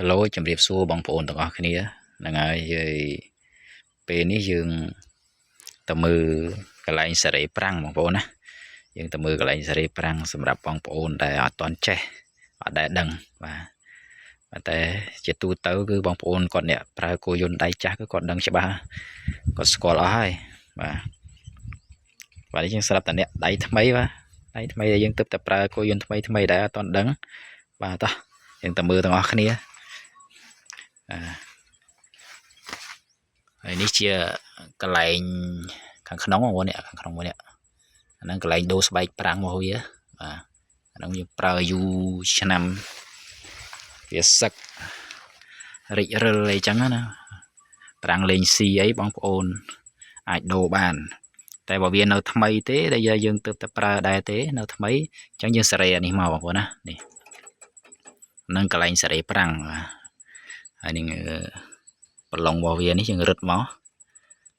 Hello ជំរាបសួរបងប្អូនទាំងអស់គ្នាហ្នឹងហើយពេលនេះយើងទៅមើលកន្លែងសេរីប្រាំងបងប្អូនណាយើងទៅមើលកន្លែងសេរីប្រាំងសម្រាប់បងប្អូនដែលអត់ទាន់ចេះអត់ដែលដឹងបាទតែជាទូទៅគឺបងប្អូនគាត់អ្នកប្រើគោយន្តដៃចាស់គឺគាត់ដឹងច្បាស់គាត់ស្គាល់អស់ហើយបាទយើងស្រាប់តែអ្នកដៃថ្មីបាទដៃថ្មីដែលយើងទើបតែប្រើគោយន្តថ្មីដែលអត់ទាន់ដឹងបាទតោះយើងទៅមើលទាំងអស់គ្នាហើយនេះជាកន្លែងខាងក្នុងបងប្អូនខាងក្នុងមួយនេះអាហ្នឹងកន្លែងដូរស្បែកប្រាំងមកវាបាទអាហ្នឹងយើងប្រើយូរឆ្នាំវាសឹករិចរិលអីចឹងណាប្រាំងលេងស៊ីអីបងប្អូនអាចដូរបានតែបើវានៅថ្មីទេដែលយើងទើបតែប្រើដែរទេនៅថ្មីអញ្ចឹងយើងសេរីអានេះមកបងប្អូនណានេះនឹងកន្លែងសេរីប្រាំងហើយនឹងប្រឡងរបស់វានេះយើងរឹតមក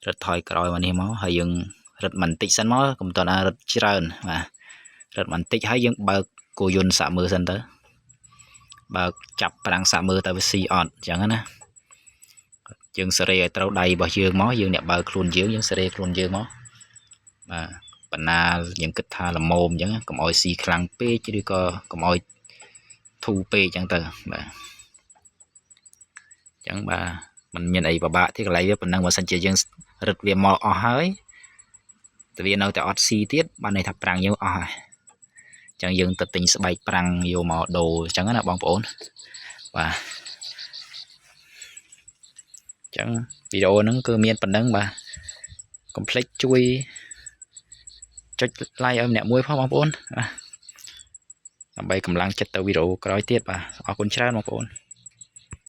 រឹតថយក្រោយមកនេះមកហើយយើងរឹតបន្តិចសិនមកកុំតរឹតច្រើនបាទរឹតបន្តិចហើយយើងបើកគោយន្តសាក់មើលសិនទៅបើកចាប់ប្រាំងសាក់មើលទៅវាស៊ីអត់អញ្ចឹងណាយើងសេរីឲ្យត្រូវដៃរបស់យើងមកយើងអ្នកបើកខ្លួនយើងសេរីខ្លួនយើងមកបាទបណ្ណាយើងគិតថាល្មមអញ្ចឹងកុំឲ្យស៊ីខ្លាំងពេកឬក៏កុំឲ្យធូរពេកអញ្ចឹងទៅបាទអញ្ចឹងបាទมันមានអីពិបាកទេកន្លែងវាប៉ុណ្ណឹងបើសិនជាយើងរឹតវាមកអស់ហើយតែវានៅតែអត់ស៊ីទៀតបានន័យថាប្រាំងយើងអស់ហើយអញ្ចឹងយើងទៅទិញស្បែកប្រាំងយកមកដូរអញ្ចឹងណាបងប្អូនបាទអញ្ចឹងវីដេអូហ្នឹងគឺមានប៉ុណ្ណឹងបាទកុំភ្លេចជួយចុច like ឲ្យម្នាក់មួយផងបងប្អូនដើម្បីកម្លាំងចិត្តទៅវីដេអូក្រោយទៀតបាទអរគុណច្រើនបងប្អូន